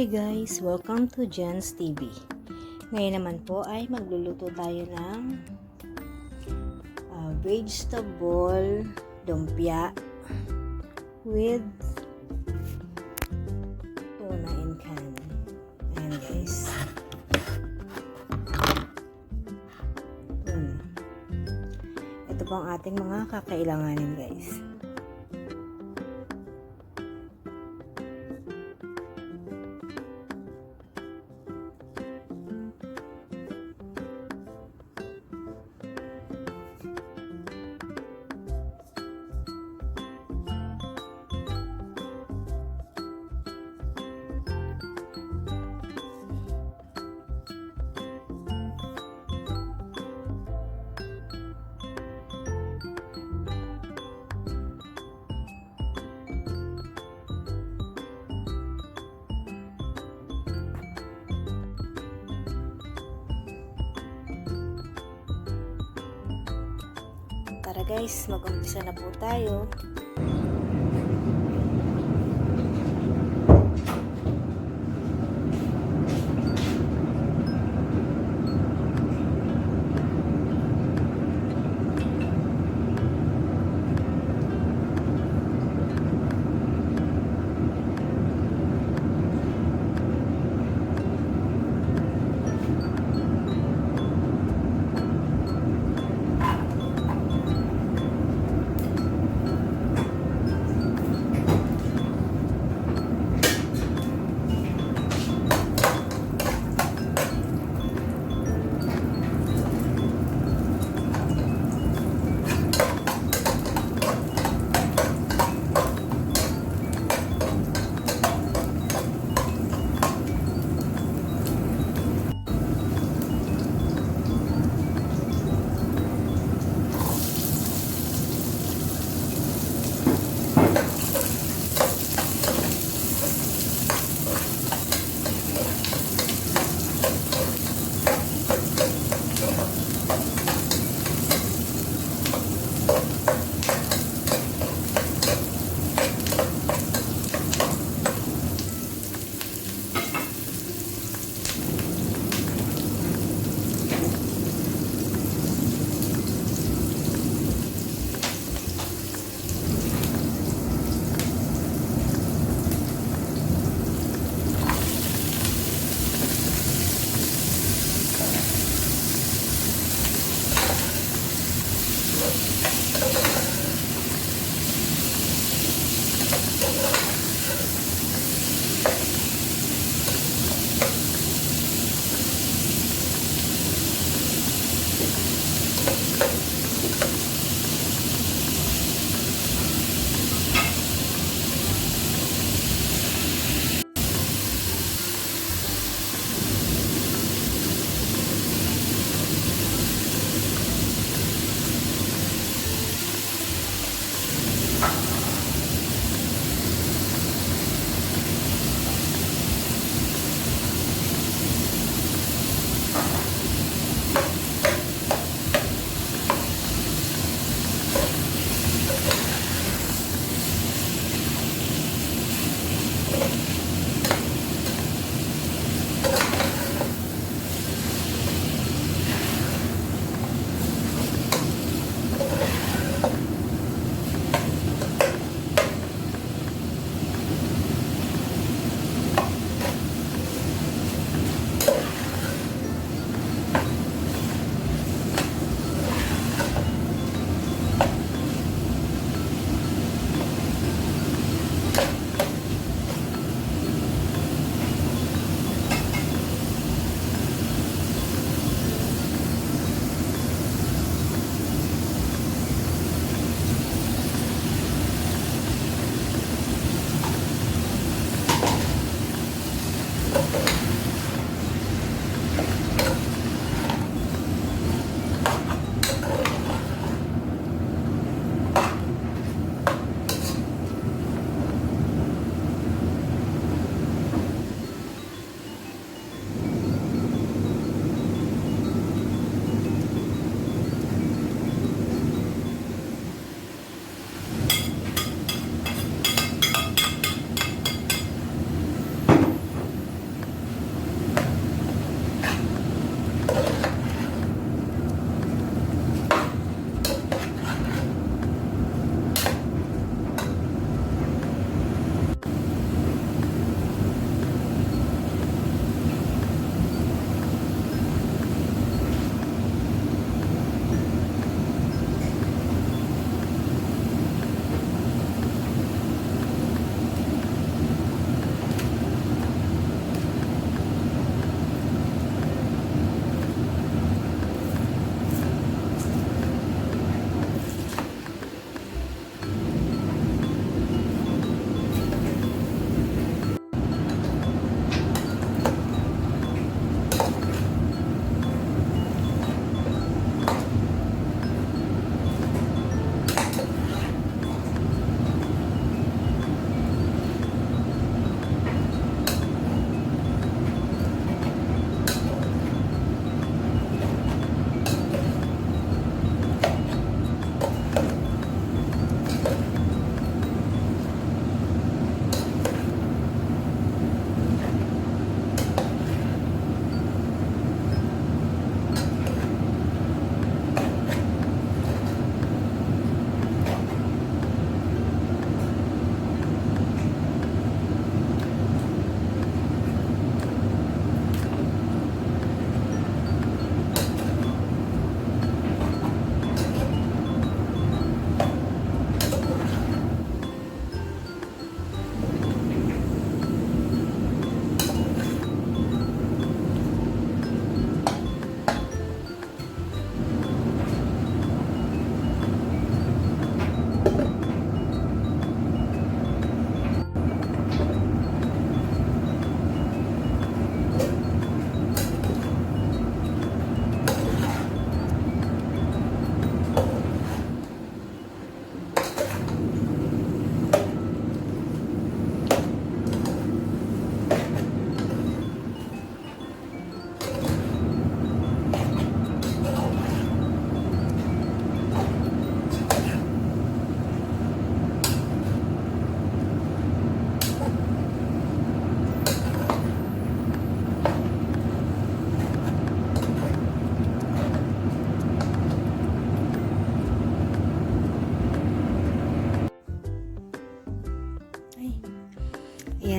Hi guys! Welcome to Jen's TV. Ngayon naman po ay magluluto tayo ng vegetable lumpia with tuna in can. Ayan guys. Ito po ang ating mga kakailanganin guys. Tara guys, mag-umpisa na po tayo.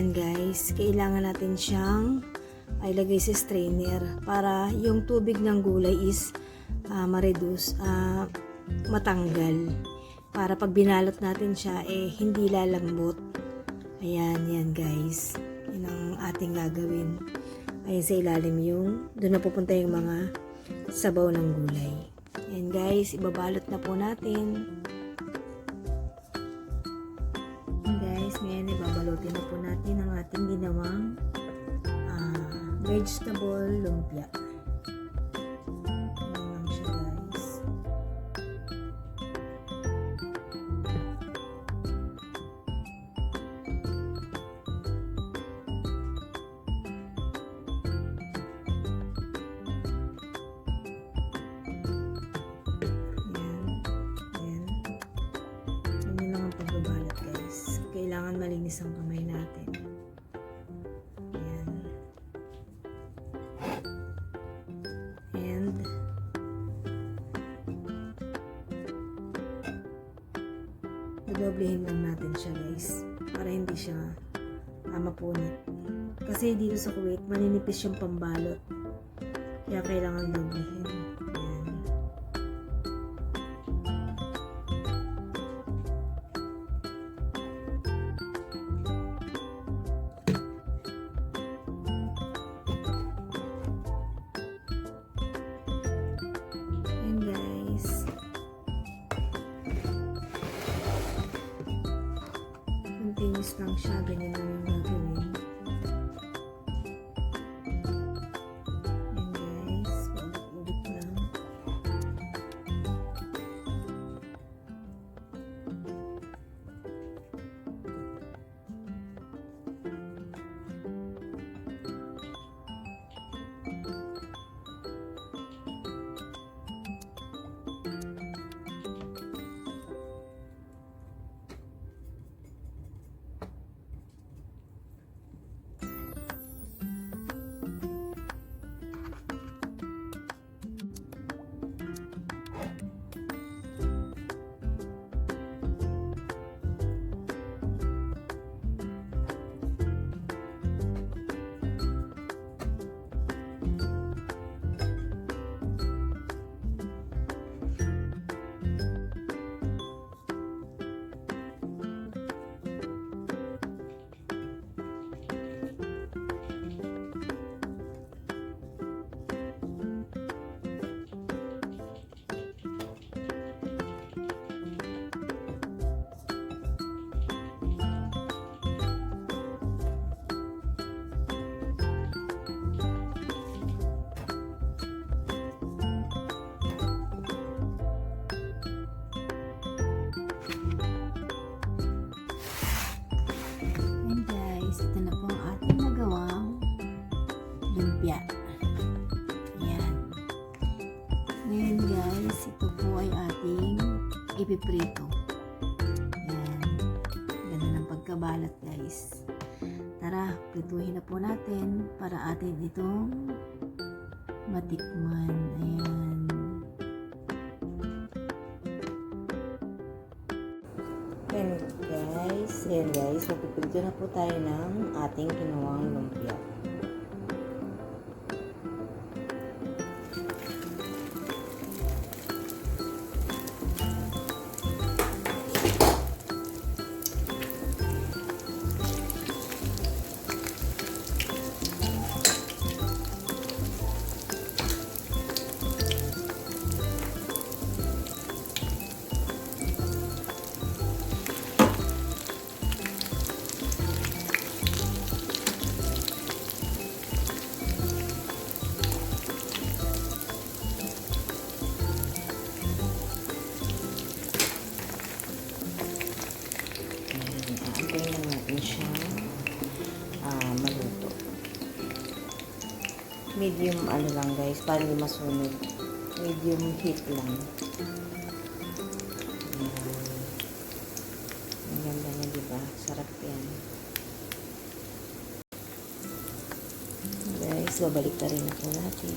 Ayan guys, kailangan natin siyang ilagay sa strainer para yung tubig ng gulay is ma-reduce, matanggal. Para pag binalot natin siya, hindi lalambot. Ayan, yan guys. Yan ang ating gagawin. Ayan sa ilalim doon na pupunta yung mga sabaw ng gulay. Ayan guys, ibabalot na po natin. Ayan guys, ngayon ibabalutin na po natin ang ating ginawang vegetable lumpia. Ayan lang siya guys. Kailangan malinis ang kamay natin. Ayan. And dodoblehin lang natin siya guys para hindi siya mapunit. Kasi dito sa Kuwait maninipis yung pambalot. Kaya kailangan doblehin. Continuous lang siya, ganyan lang yung gagawin. Ayan guys, ulit lang. Ito na po ang ating nagawang lumpia. Ayan. Ngayon guys, ito po ay ating ipiprito. Ayan. Ganda ng pagkabalat guys. Tara, prituhin na po natin para atin itong matikman. Ayan. Ayan guys, magpipilito na po tayo ng ating ginawang lumpia. Maluto. Medium lang guys, para hindi masunog. Medium heat lang. Ang ganda niya, diba? Sarap yan. Guys, babalik na rin ako natin.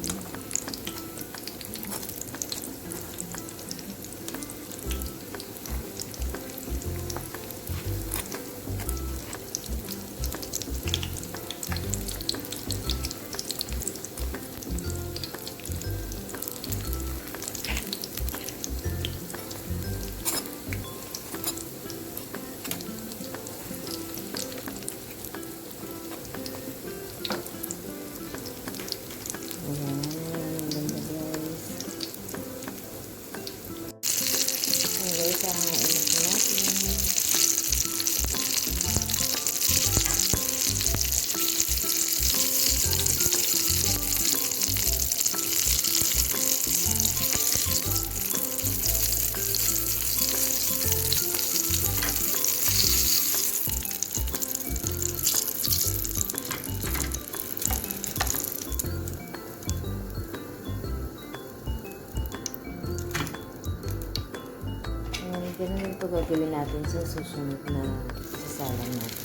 Ganun din po gagawin natin sa susunod na isasalang natin.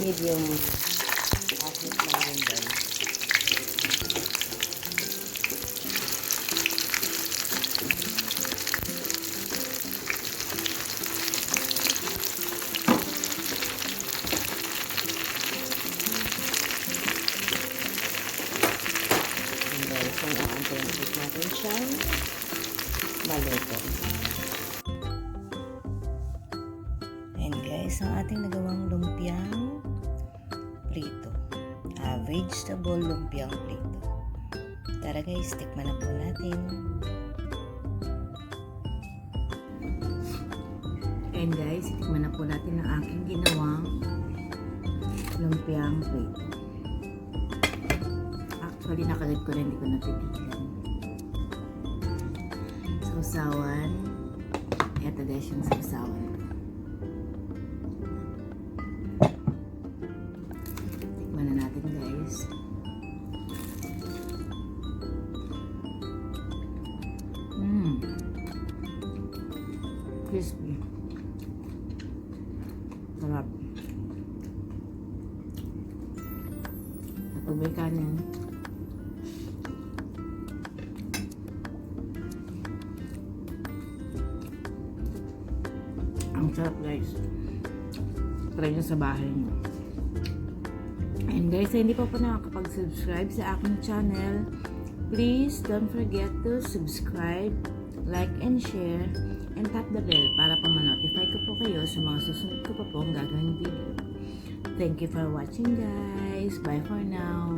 Medium asin lang din guys. Kung aantayin ulit natin siyang maluto. And guys, ang ating nagawang lumpiang prito. Vegetable lumpiang prito. Tara guys, tikman na po natin. And guys, tikman na po natin ang aking ginawang lumpiang prito. Actually, nakalit ko na, hindi ko natitigan. Sausawan. Ito guys yung sausawan ko. Tikman na natin guys. Crispy. Sarap. Pag may kanin, ang sarap guys. Try nyo sa bahay nyo. And guys, hindi pa po nakakapag-subscribe sa aking channel, please don't forget to subscribe, like and share, and tap the bell para po ma-notify ko po kayo sa mga susunod ko pa pong gagawing video. Thank you for watching guys. Bye for now.